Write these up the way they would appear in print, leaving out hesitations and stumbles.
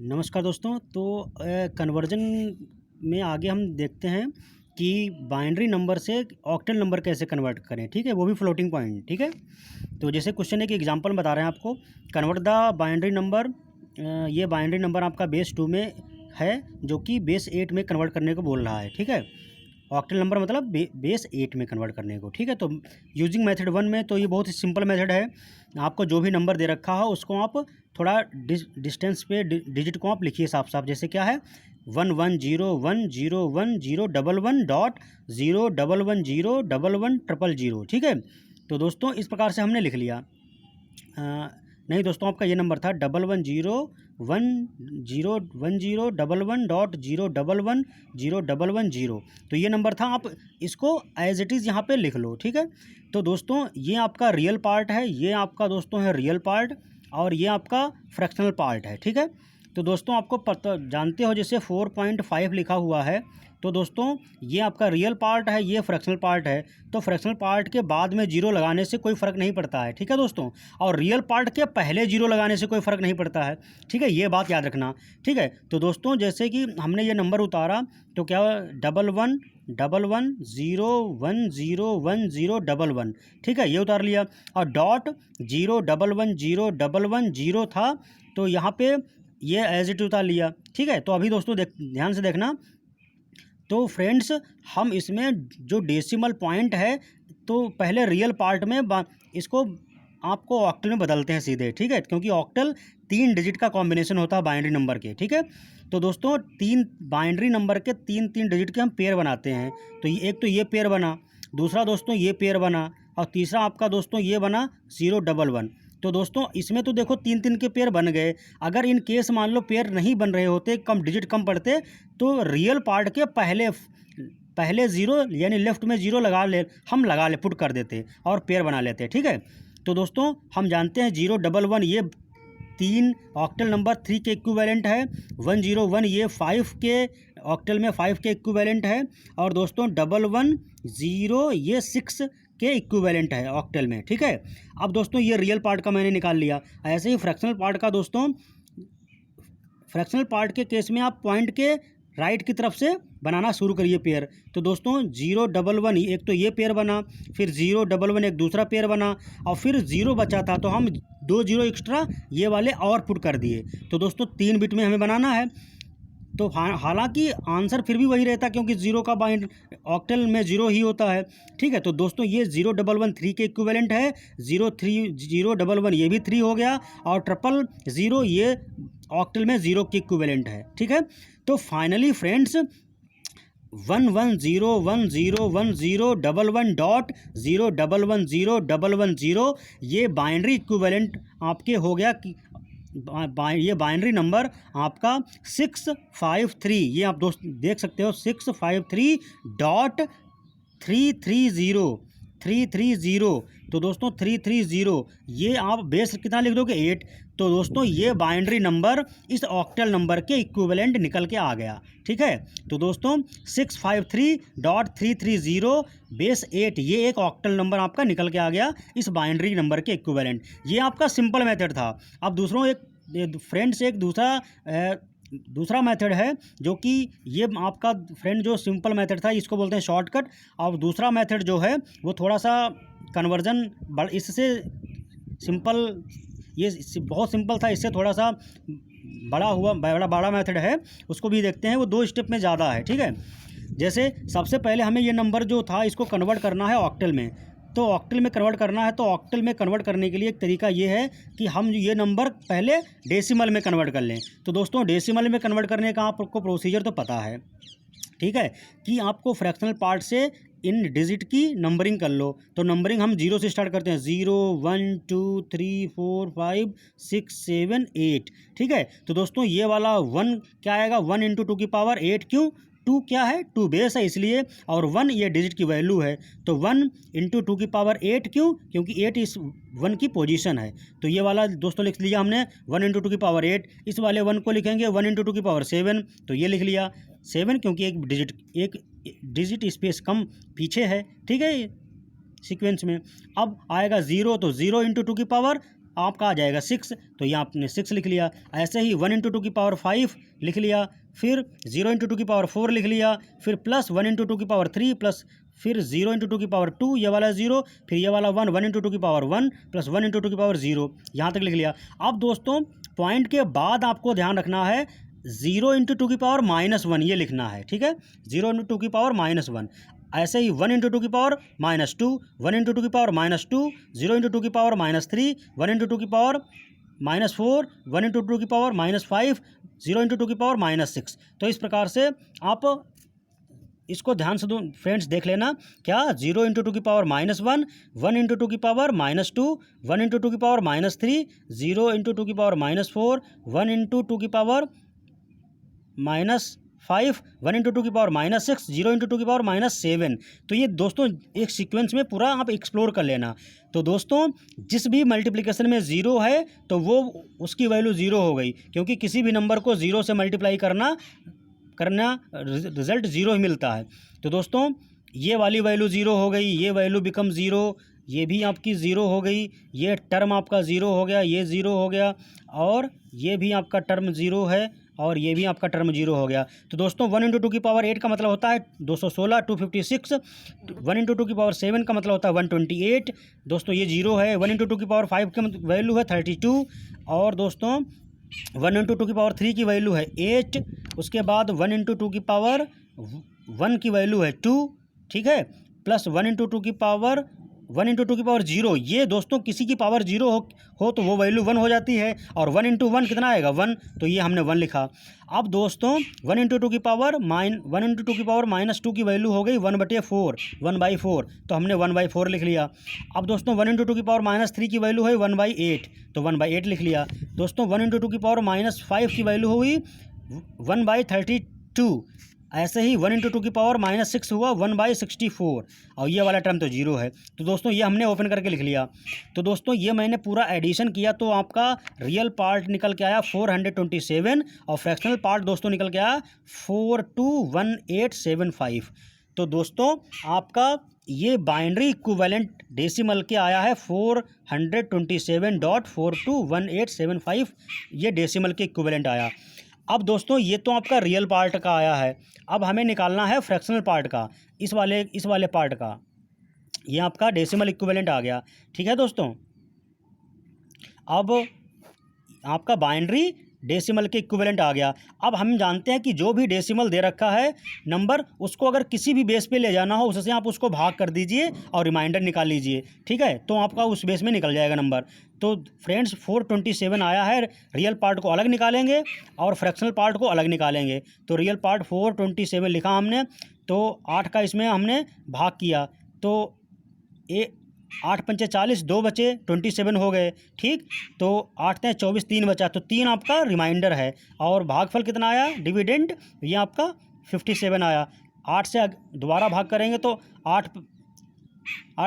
नमस्कार दोस्तों। कन्वर्जन में आगे हम देखते हैं कि बाइनरी नंबर से ऑक्टल नंबर कैसे कन्वर्ट करें, ठीक है, वो भी फ्लोटिंग पॉइंट, ठीक है। तो जैसे क्वेश्चन है कि एग्जांपल बता रहे हैं आपको, कन्वर्ट द बाइनरी नंबर। ये बाइनरी नंबर आपका बेस 2 में है जो कि बेस 8 में कन्वर्ट करने को बोल रहा है, ठीक है। ऑक्टल नंबर मतलब बेस 8 में कन्वर्ट करने को, ठीक है। तो यूजिंग मेथड 1 में तो ये बहुत ही सिंपल मेथड है। आपको जो भी नंबर दे रखा हो उसको आप थोड़ा डिस्टेंस पे डिजिट को आप लिखिए साफ साफ। जैसे क्या है 11010101110011011100, ठीक है। तो दोस्तों इस प्रकार से हमने लिख लिया। नहीं दोस्तों, आपका ये नंबर था 1101010111.0110110। तो ये नंबर था, आप इसको एज इट इज़ यहाँ पे लिख लो, ठीक है। तो दोस्तों ये आपका रियल पार्ट है, ये आपका दोस्तों है रियल पार्ट, और ये आपका फ्रैक्शनल पार्ट है, ठीक है। तो दोस्तों आपको पता जानते हो जैसे 4.5 लिखा हुआ है, तो दोस्तों ये आपका रियल पार्ट है, ये फ्रैक्शनल पार्ट है। तो फ्रैक्शनल पार्ट के बाद में जीरो लगाने से कोई फ़र्क नहीं पड़ता है, ठीक है दोस्तों। और रियल पार्ट के पहले जीरो लगाने से कोई फ़र्क नहीं पड़ता है, ठीक है। ये बात याद रखना, ठीक है। तो दोस्तों जैसे कि हमने ये नंबर उतारा तो क्या 111101011011, ठीक है, ये उतार लिया। और डॉट 0110110 था, तो यहाँ पे ये एज इट उतार लिया, ठीक है। तो अभी दोस्तों ध्यान से देखना। तो फ्रेंड्स हम इसमें जो डेसिमल पॉइंट है, तो पहले रियल पार्ट में इसको आपको ऑक्टल में बदलते हैं सीधे, ठीक है, क्योंकि ऑक्टल 3 डिजिट का कॉम्बिनेशन होता है बाइनरी नंबर के, ठीक है। तो दोस्तों 3 बाइनरी नंबर के 3 डिजिट के हम पेयर बनाते हैं। तो एक तो ये पेयर बना, दूसरा दोस्तों ये पेयर बना, और तीसरा आपका दोस्तों ये बना 011। तो दोस्तों इसमें तो देखो 3 के पेयर बन गए। अगर इन केस मान लो पेयर नहीं बन रहे होते, कम डिजिट कम पड़ते, तो रियल पार्ट के पहले ज़ीरो यानी लेफ्ट में ज़ीरो लगा ले पुट कर देते और पेयर बना लेते, ठीक है। तो दोस्तों हम जानते हैं 011 ये 3 ऑक्टल नंबर 3 के इक्विवेलेंट है, 101 ये 5 के ऑक्टल में 5 के इक्विवेलेंट है, और दोस्तों 110 ये 6 के इक्विवेलेंट है ऑक्टल में, ठीक है। अब दोस्तों ये रियल पार्ट का मैंने निकाल लिया। ऐसे ही फ्रैक्शनल पार्ट का दोस्तों, फ्रैक्शनल पार्ट के केस में आप पॉइंट के राइट की तरफ से बनाना शुरू करिए पेयर। तो दोस्तों 011 एक तो ये पेयर बना, फिर 011 एक दूसरा पेयर बना, और फिर 0 बचा था तो हम 2 0 एक्स्ट्रा ये वाले और पुट कर दिए। तो दोस्तों 3 बिट में हमें बनाना है। तो हालांकि आंसर फिर भी वही रहता, क्योंकि 0 का बाइंड ऑक्टल में 0 ही होता है, ठीक है। तो दोस्तों ये 011 के इक्विवेलेंट है, 011 ये भी 3 हो गया, और 000 ये ऑक्टल में 0 के इक्विवेलेंट है, ठीक है। तो फाइनली फ्रेंड्स 1101011011.0110110 ये बाइनरी इक्विवेलेंट आपके हो गया कि ये बाइनरी नंबर आपका 653, ये आप दोस्त देख सकते हो 653.330 तो दोस्तों 330 ये आप बेस कितना लिख दोगे 8। तो दोस्तों ये बाइनरी नंबर इस ऑक्टल नंबर के इक्विवेलेंट निकल के आ गया, ठीक है। तो दोस्तों 653.330 बेस 8 ये एक ऑक्टल नंबर आपका निकल के आ गया इस बाइनरी नंबर के इक्विवेलेंट। ये आपका सिंपल मेथड था। अब एक दूसरा मेथड है जो कि ये आपका फ्रेंड जो सिंपल मेथड था इसको बोलते हैं शॉर्टकट। और दूसरा मेथड जो है वो थोड़ा सा कन्वर्जन इससे सिंपल, ये बहुत सिंपल था, इससे थोड़ा सा बड़ा मेथड है, उसको भी देखते हैं। वो 2 स्टेप में ज़्यादा है, ठीक है। जैसे सबसे पहले हमें ये नंबर जो था इसको कन्वर्ट करना है ऑक्टल में। तो ऑक्टल में कन्वर्ट करना है, तो ऑक्टल में कन्वर्ट करने के लिए एक तरीका ये है कि हम ये नंबर पहले डेसिमल में कन्वर्ट कर लें। तो दोस्तों डेसिमल में कन्वर्ट करने का आपको प्रोसीजर तो पता है, ठीक है, कि आपको फ्रैक्शनल पार्ट से इन डिजिट की नंबरिंग कर लो। तो नंबरिंग हम 0 से स्टार्ट करते हैं, 0 1 2 3 4 5 6 7 8, ठीक है। तो दोस्तों ये वाला 1 क्या आएगा, 1 × 2 की पावर 8, क्यों 2 क्या है 2 बेस है इसलिए, और 1 ये डिजिट की वैल्यू है। तो 1 × 2 की पावर 8, क्यों, क्योंकि 8 इस 1 की पोजीशन है। तो ये वाला दोस्तों लिख लिया हमने 1 × 2 की पावर 8। इस वाले 1 को लिखेंगे 1 × 2 की पावर 7, तो ये लिख लिया 7, क्योंकि एक डिजिट स्पेस कम पीछे है, ठीक है, सीक्वेंस में। अब आएगा 0, तो 0 × 2 की पावर आपका आ जाएगा 6, तो यहाँ आपने 6 लिख लिया। ऐसे ही 1 × 2⁵ लिख लिया, फिर 0 × 2⁴ लिख लिया, फिर प्लस 1 × 2⁵ प्लस फिर 0 × 2⁵, ये वाला 0, फिर ये वाला 1 × 2⁵ प्लस 1 × 2⁵, यहाँ तक लिख लिया। अब दोस्तों पॉइंट के बाद आपको ध्यान रखना है 0 × 2⁻⁻1 ये लिखना है, ठीक है, 0 × 2⁻⁻1। ऐसे ही 1 × 2⁻2, 1 × 2⁻2, 0 × 2⁻3, 1 × 2⁻4, 1 × 2⁻5, 0 × 2⁻6। तो इस प्रकार से आप इसको ध्यान से दो फ्रेंड्स देख लेना, क्या 0 × 2⁻⁻1, 1 × 2⁻2, 1 × 2⁻3, 0 × 2⁻4, 1 × 2⁻5, 1 × 2⁻6, 0 × 2⁻7। तो ये दोस्तों एक सीक्वेंस में पूरा आप एक्सप्लोर कर लेना। तो दोस्तों जिस भी मल्टीप्लिकेशन में 0 है तो वो उसकी वैल्यू 0 हो गई, क्योंकि किसी भी नंबर को 0 से मल्टीप्लाई करना रिजल्ट 0 ही मिलता है। तो दोस्तों ये वाली वैल्यू 0 हो गई, ये वैल्यू बिकम 0, ये भी आपकी 0 हो गई, ये टर्म आपका 0 हो गया, ये 0 हो गया, और ये भी आपका टर्म 0 है, और ये भी आपका टर्म 0 हो गया। तो दोस्तों 1 × 2⁸ का मतलब होता है 216, 256। 1 × 2⁷ का मतलब होता है 128। दोस्तों ये 0 है। 1 × 2⁵ की वैल्यू है 32, और दोस्तों 1 × 2⁵ की वैल्यू है 8। उसके बाद 1 × 2⁻1 की वैल्यू है 2, ठीक है, प्लस 1 × 2⁻0, ये दोस्तों किसी की पावर 0 हो तो वो वैल्यू 1 हो जाती है, और 1 × 1 कितना आएगा 1, तो ये हमने 1 लिखा। अब दोस्तों 1 × 2⁻2 की वैल्यू हो गई 1/4, 1/4, तो हमने 1/4 लिख लिया। अब दोस्तों 1 × 2⁻3 की वैल्यू है 1/8, तो 1/8 लिख लिया। दोस्तों 1 × 2⁻5 की वैल्यू हुई 1/32। ऐसे ही 1 × 2⁻6 हुआ 1/64, और ये वाला टर्म तो 0 है। तो दोस्तों ये हमने ओपन करके लिख लिया। तो दोस्तों ये मैंने पूरा एडिशन किया तो आपका रियल पार्ट निकल के आया 427, और फ्रैक्शनल पार्ट दोस्तों निकल के आया 421875। तो दोस्तों आपका ये बाइनरी इक्विवेलेंट डेसिमल के आया है 427.421875, ये डेसिमल के इक्विवेलेंट आया। अब दोस्तों ये तो आपका रियल पार्ट का आया है, अब हमें निकालना है फ्रैक्शनल पार्ट का, इस वाले पार्ट का। ये आपका डेसिमल इक्विवेलेंट आ गया, ठीक है दोस्तों। अब आपका बाइनरी डेसिमल के इक्विवेलेंट आ गया। अब हम जानते हैं कि जो भी डेसिमल दे रखा है नंबर, उसको अगर किसी भी बेस पे ले जाना हो उससे आप उसको भाग कर दीजिए और रिमाइंडर निकाल लीजिए, ठीक है, तो आपका उस बेस में निकल जाएगा नंबर। तो फ्रेंड्स 427 आया है, रियल पार्ट को अलग निकालेंगे और फ्रैक्शनल पार्ट को अलग निकालेंगे। तो रियल पार्ट 427 लिखा हमने, तो 8 का इसमें हमने भाग किया, तो 8 पंचे 40, 2 बचे, 27 हो गए, ठीक। तो 8 × 24, 3 बचा, तो 3 आपका रिमाइंडर है, और भागफल कितना आया डिविडेंड, ये आपका 57 आया। 8 से दोबारा भाग करेंगे तो 8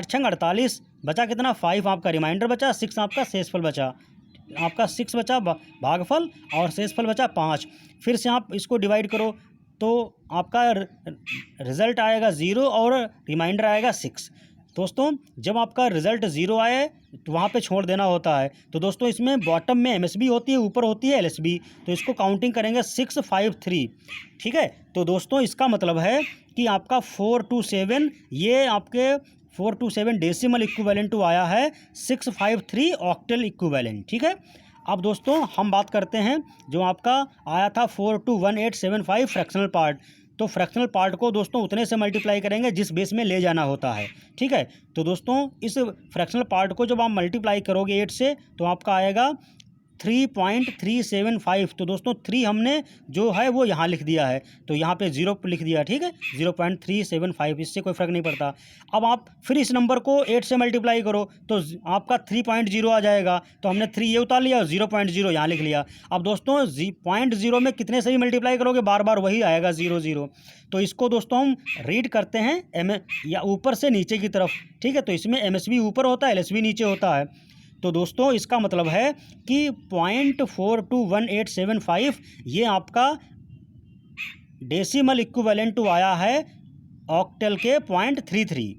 6 48, बचा कितना 5 आपका रिमाइंडर बचा, 6 आपका शेषफल बचा, आपका 6 बचा भागफल, और शेषफल बचा 5। फिर से आप इसको डिवाइड करो तो आपका रिजल्ट आएगा 0 और रिमाइंडर आएगा 6। दोस्तों जब आपका रिजल्ट 0 आए तो वहाँ पे छोड़ देना होता है। तो दोस्तों इसमें बॉटम में MSB होती है, ऊपर होती है LSB, तो इसको काउंटिंग करेंगे 653, ठीक है। तो दोस्तों इसका मतलब है कि आपका 427, ये आपके 427 डेसिमल इक्विवेलेंट टू आया है 653 ऑक्टल इक्विवेलेंट, ठीक है। अब दोस्तों हम बात करते हैं जो आपका आया था 421875 फ्रैक्शनल पार्ट। तो फ्रैक्शनल पार्ट को दोस्तों उतने से मल्टीप्लाई करेंगे जिस बेस में ले जाना होता है, ठीक है। तो दोस्तों इस फ्रैक्शनल पार्ट को जब आप मल्टीप्लाई करोगे 8 से तो आपका आएगा 3.375। तो दोस्तों 3 हमने जो है वो यहाँ लिख दिया है, तो यहाँ पे 0 लिख दिया, ठीक है, 0.375, इससे कोई फ़र्क नहीं पड़ता। अब आप फिर इस नंबर को 8 से मल्टीप्लाई करो तो आपका 3.0 आ जाएगा, तो हमने 3 ये उतार लिया और 0.0 यहाँ लिख लिया। अब दोस्तों 0.0 में कितने से भी मल्टीप्लाई करोगे बार बार वही आएगा 0. तो इसको दोस्तों हम रीड करते हैं या ऊपर से नीचे की तरफ, ठीक है। तो इसमें MSB ऊपर होता है, LSB नीचे होता है। तो दोस्तों इसका मतलब है कि 0.421875 ये आपका डेसिमल इक्विवेलेंट टू आया है ऑक्टल के 0.33,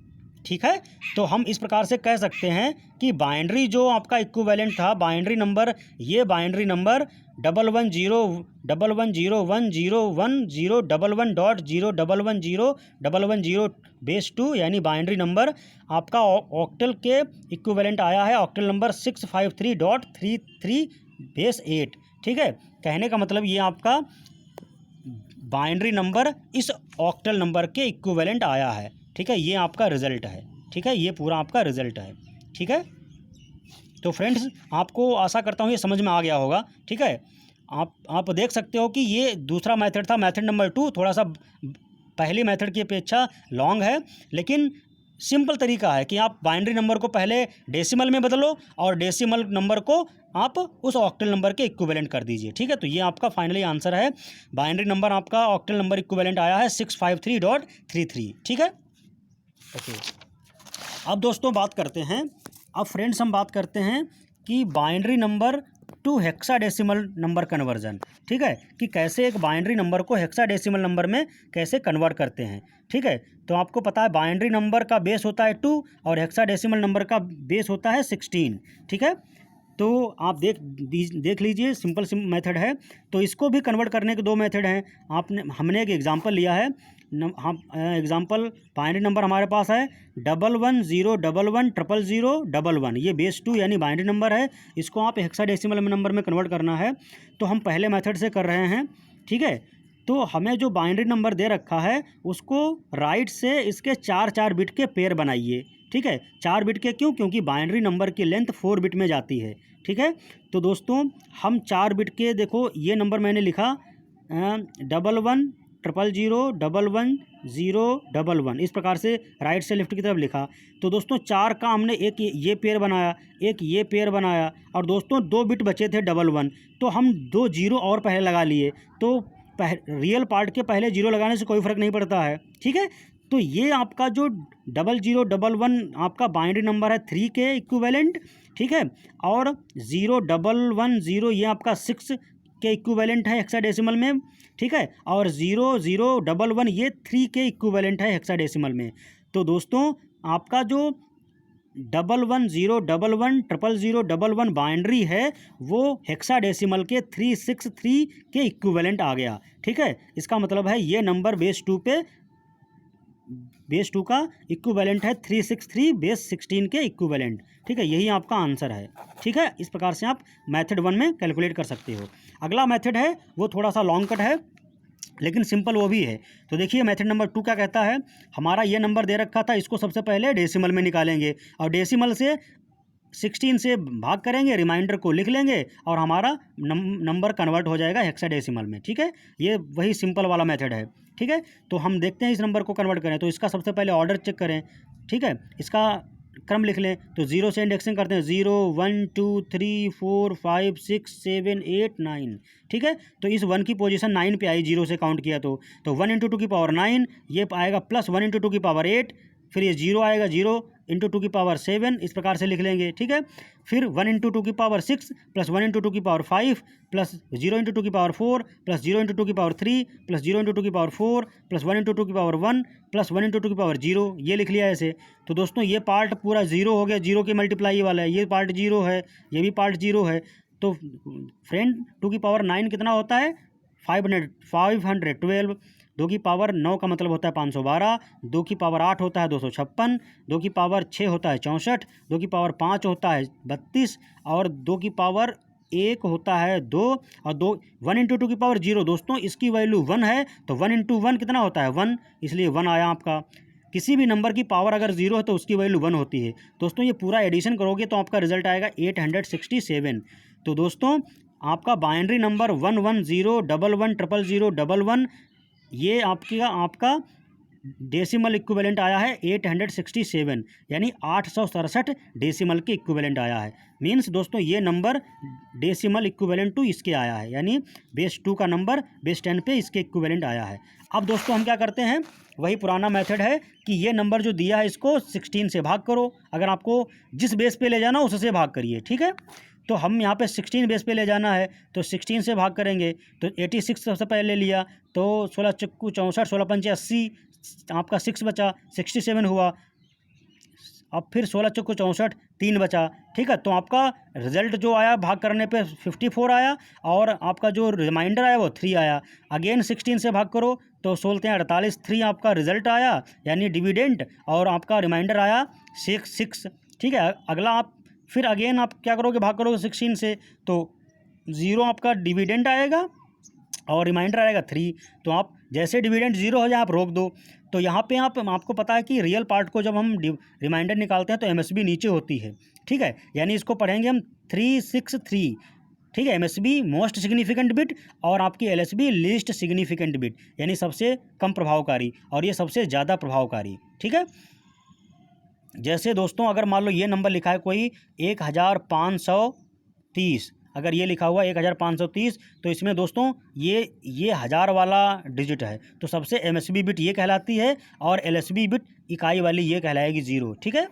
ठीक है। तो हम इस प्रकार से कह सकते हैं कि बाइनरी जो आपका इक्विवेलेंट था, बाइनरी नंबर, ये बाइनरी नंबर 110111011011.0110110 बेस 2 यानी बाइनरी नंबर आपका ऑक्टल के इक्विवेलेंट आया है, ऑक्टल नंबर 653.33 बेस 8। ठीक है, कहने का मतलब ये आपका बाइनरी नंबर इस ऑक्टल नंबर के इक्विवेलेंट आया है। ठीक है, ये आपका रिजल्ट है। ठीक है, ये पूरा आपका रिजल्ट है। ठीक है, तो फ्रेंड्स आपको आशा करता हूँ ये समझ में आ गया होगा। ठीक है, आप देख सकते हो कि ये दूसरा मेथड था, मेथड नंबर 2 थोड़ा सा पहली मेथड की अपेक्षा लॉन्ग है, लेकिन सिंपल तरीका है कि आप बाइनरी नंबर को पहले डेसिमल में बदलो और डेसिमल नंबर को आप उस ऑक्टल नंबर के इक्विवेलेंट कर दीजिए। ठीक है, तो ये आपका फाइनली आंसर है। बाइनरी नंबर आपका ऑक्टल नंबर इक्विवेलेंट आया है 653.33। ठीक है, ओके। अब दोस्तों बात करते हैं, अब फ्रेंड्स हम बात करते हैं कि binary number two hexadecimal number conversion. ठीक है, कि कैसे एक बाइनरी नंबर को हेक्साडेसिमल नंबर में कैसे कन्वर्ट करते हैं। ठीक है, तो आपको पता है बाइनरी नंबर का बेस होता है 2 और हेक्साडेसिमल नंबर का बेस होता है 16। ठीक है, तो आप देख लीजिए, सिंपल मेथड है। तो इसको भी कन्वर्ट करने के दो मेथड हैं। हमने एक एग्जांपल लिया है, हम एग्जांपल बाइनरी नंबर हमारे पास है 1101110011, ये बेस 2 यानी बाइनरी नंबर है। इसको आप हेक्साडेसिमल नंबर में कन्वर्ट करना है, तो हम पहले मेथड से कर रहे हैं। ठीक है, तो हमें जो बाइनरी नंबर दे रखा है उसको राइट से इसके 4 बिट के पेयर बनाइए। ठीक है, 4 बिट के क्यों? क्योंकि बाइनरी नंबर की लेंथ 4 बिट में जाती है। ठीक है, तो दोस्तों हम 4 बिट के, देखो ये नंबर मैंने लिखा 1100001111, इस प्रकार से राइट से लेफ्ट की तरफ लिखा। तो दोस्तों 4 का हमने एक ये पेयर बनाया, एक ये पेयर बनाया, और दोस्तों 2 बिट बचे थे 11, तो हम 2 जीरो और पहले लगा लिए। तो रियल पार्ट के पहले जीरो लगाने से कोई फ़र्क नहीं पड़ता है। ठीक है, तो ये आपका जो 0011 आपका बाइनरी नंबर है 3 के इक्विवेलेंट। ठीक है, और 0110 ये आपका 6 के इक्विवेलेंट है हेक्साडेसिमल में। ठीक है, और 0011 ये 3 के इक्विवेलेंट है हेक्साडेसिमल में। तो दोस्तों आपका जो 1101110011 बाइनरी है वो हेक्साडेसिमल के 363 के इक्विवेलेंट आ गया। ठीक है, इसका मतलब है ये नंबर बेस 2 पे, बेस 2 का इक्विवेलेंट है 363 बेस 16 के इक्विवेलेंट। ठीक है, यही आपका आंसर है। ठीक है, इस प्रकार से आप मेथड 1 में कैलकुलेट कर सकते हो। अगला मेथड है वो थोड़ा सा लॉन्ग कट है, लेकिन सिंपल वो भी है। तो देखिए मेथड नंबर 2 क्या कहता है, हमारा ये नंबर दे रखा था, इसको सबसे पहले डेसिमल में निकालेंगे और डेसिमल से 16 से भाग करेंगे, रिमाइंडर को लिख लेंगे और हमारा नंबर कन्वर्ट हो जाएगा हेक्साडेसिमल में। ठीक है, ये वही सिंपल वाला मेथड है। ठीक है, तो हम देखते हैं इस नंबर को कन्वर्ट करें, तो इसका सबसे पहले ऑर्डर चेक करें। ठीक है, इसका क्रम लिख लें, तो 0 से इंडेक्सिंग करते हैं, 0 1 2 3 4 5 6 7 8 9। ठीक है, तो इस 1 की पोजीशन 9 पे आई, 0 से काउंट किया तो 1 × 2 की पावर 9, ये आएगा प्लस 1 × 2 की पावर 8, फिर ये 0 आएगा, 0 × 2 की पावर 7, इस प्रकार से लिख लेंगे। ठीक है, फिर 1 × 2 की पावर 6 प्लस 1 × 2 की पावर 5 प्लस 0 × 2 की पावर 4 प्लस 0 × 2 की पावर 3 प्लस 0 × 2 की पावर 4 प्लस 1 × 2 की पावर 1 प्लस 1 × 2 की पावर 0, ये लिख लिया ऐसे। तो दोस्तों ये पार्ट पूरा 0 हो गया, 0 की मल्टीप्लाई वाला है, ये पार्ट 0 है, ये भी पार्ट 0 है। तो फ्रेंड 2 की पावर 9 कितना होता है? 512। 2 की पावर 9 का मतलब होता है 512, 2 की पावर 8 होता है 256, 2 की पावर 6 होता है 64, 2 की पावर 5 होता है 32, और 2 की पावर 1 होता है 2, और 1 × 2 की पावर 0। दोस्तों इसकी वैल्यू 1 है, तो 1 × 1 कितना होता है? 1, इसलिए 1 आया आपका। किसी भी नंबर की पावर अगर 0 है तो उसकी वैल्यू 1 होती है। दोस्तों ये पूरा एडिशन करोगे तो आपका रिजल्ट आएगा 867। तो दोस्तों आपका बाइनरी नंबर 1101110011, ये आपका डेसिमल इक्विवेलेंट आया है 867, यानी 867 डेसिमल के इक्विवेलेंट आया है। मीन्स दोस्तों ये नंबर डेसिमल इक्विवेलेंट टू इसके आया है, यानी बेस 2 का नंबर बेस 10 पे इसके इक्विवेलेंट आया है। अब दोस्तों हम क्या करते हैं, वही पुराना मेथड है कि ये नंबर जो दिया है इसको 16 से भाग करो, अगर आपको जिस बेस पे ले जाना उससे भाग करिए। ठीक है, तो हम यहाँ पे 16 बेस पे ले जाना है, तो 16 से भाग करेंगे, तो 86 सबसे पहले लिया, तो 16 चक्कू 64, 16 पंचे 80, आपका 6 बचा, 67 हुआ। अब फिर 16 चौको 64, 3 बचा, ठीक है। तो आपका रिजल्ट जो आया भाग करने पे 54 आया और आपका जो रिमाइंडर आया वो 3 आया। अगेन 16 से भाग करो तो 16 48, 3 आपका रिजल्ट आया यानी डिविडेंड, और आपका रिमाइंडर आया 6, ठीक है। अगला आप फिर अगेन आप क्या करोगे, भाग करोगे 16 से तो 0 आपका डिविडेंड आएगा और रिमाइंडर आएगा 3। तो आप जैसे डिविडेंड 0 हो जाए आप रोक दो। तो यहाँ पे आपको पता है कि रियल पार्ट को जब हम रिमाइंडर निकालते हैं तो एमएसबी नीचे होती है, ठीक है। यानी इसको पढ़ेंगे हम 363, ठीक है। एमएसबी मोस्ट सिग्निफिकेंट बिट और आपकी एलएसबी लीस्ट सिग्निफिकेंट बिट, यानी सबसे कम प्रभावकारी और ये सबसे ज़्यादा प्रभावकारी, ठीक है। जैसे दोस्तों अगर मान लो ये नंबर लिखा है कोई 1530, अगर ये लिखा हुआ 1530 तो इसमें दोस्तों ये हज़ार वाला डिजिट है, तो सबसे एमएसबी बिट ये कहलाती है और एलएसबी बिट इकाई वाली ये कहलाएगी 0, ठीक है।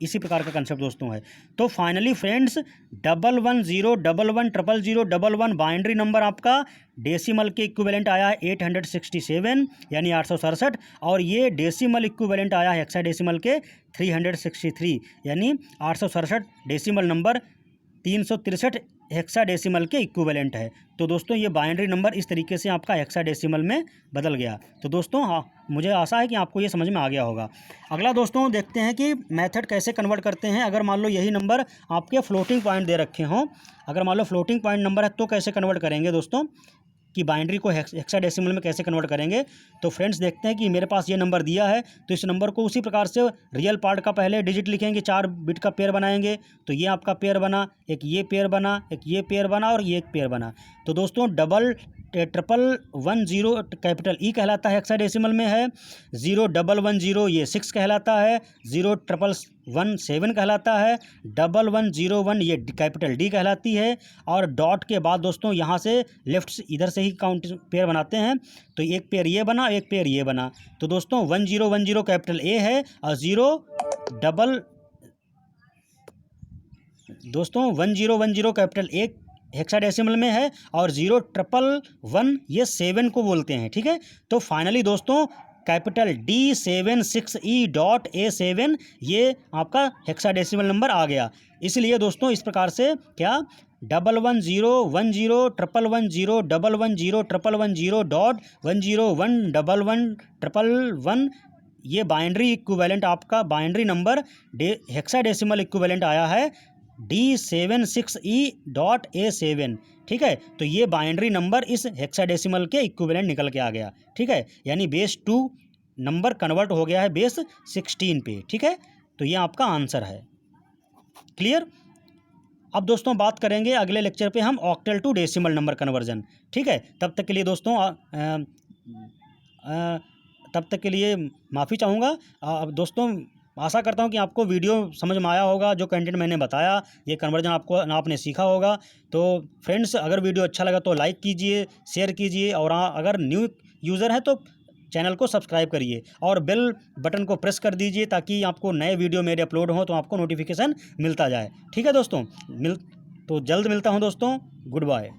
इसी प्रकार का कंसेप्ट दोस्तों है। तो फाइनली फ्रेंड्स 11011000011 बाइनरी नंबर आपका डेसिमल के इक्विवेलेंट आया है 867 यानी 867, और ये डेसिमल इक्विवेलेंट आया है हेक्साडेसिमल के 363 यानी 867 डेसिमल नंबर 363 हेक्साडेसिमल के इक्विवेलेंट है। तो दोस्तों ये बाइनरी नंबर इस तरीके से आपका हेक्साडेसिमल में बदल गया। तो दोस्तों हाँ, मुझे आशा है कि आपको ये समझ में आ गया होगा। अगला दोस्तों देखते हैं कि मेथड कैसे कन्वर्ट करते हैं। अगर मान लो यही नंबर आपके फ्लोटिंग पॉइंट दे रखे हों, अगर मान लो फ्लोटिंग पॉइंट नंबर है तो कैसे कन्वर्ट करेंगे दोस्तों, कि बाइनरी को हेक्साडेसिमल में कैसे कन्वर्ट करेंगे। तो फ्रेंड्स देखते हैं कि मेरे पास ये नंबर दिया है, तो इस नंबर को उसी प्रकार से रियल पार्ट का पहले डिजिट लिखेंगे, 4 बिट का पेयर बनाएंगे। तो ये आपका पेयर बना, एक ये पेयर बना, एक ये पेयर बना और ये एक पेयर बना। तो दोस्तों 1110 कैपिटल ई कहलाता है हेक्साडेसिमल में है, 0110 ये 6 कहलाता है, 0117 कहलाता है, 1101 ये कैपिटल डी कहलाती है। और डॉट के बाद दोस्तों यहाँ से लेफ्ट से इधर से ही काउंट पेयर बनाते हैं, तो एक पेयर ये बना, एक पेयर ये बना। तो दोस्तों 1010 कैपिटल ए है और 1010 कैपिटल ए हेक्साडेसिमल में है और 0111 ये 7 को बोलते हैं, ठीक है। तो फाइनली दोस्तों कैपिटल D76E.A7 ये आपका हेक्साडेसिमल नंबर आ गया। इसलिए दोस्तों इस प्रकार से क्या 110101011110.1011111 ये बाइनरी इक्विवेलेंट आपका बाइनरी नंबर हेक्साडेसिमल इक्विवेलेंट आया है D76E.A7, ठीक है। तो ये बाइनरी नंबर इस हेक्साडेसिमल के इक्विवेलेंट निकल के आ गया, ठीक है। यानी बेस 2 नंबर कन्वर्ट हो गया है बेस 16 पे, ठीक है। तो ये आपका आंसर है। क्लियर। अब दोस्तों बात करेंगे अगले लेक्चर पे हम octal to decimal number conversion, ठीक है। तब तक के लिए दोस्तों माफ़ी चाहूँगा। अब दोस्तों आशा करता हूँ कि आपको वीडियो समझ में आया होगा, जो कंटेंट मैंने बताया ये कन्वर्जन आपने सीखा होगा। तो फ्रेंड्स अगर वीडियो अच्छा लगा तो लाइक कीजिए, शेयर कीजिए, और अगर न्यू यूज़र हैं तो चैनल को सब्सक्राइब करिए और बेल बटन को प्रेस कर दीजिए ताकि आपको नए वीडियो मेरे अपलोड हों तो आपको नोटिफिकेशन मिलता जाए, ठीक है दोस्तों। तो जल्द मिलता हूँ दोस्तों, गुड बाय।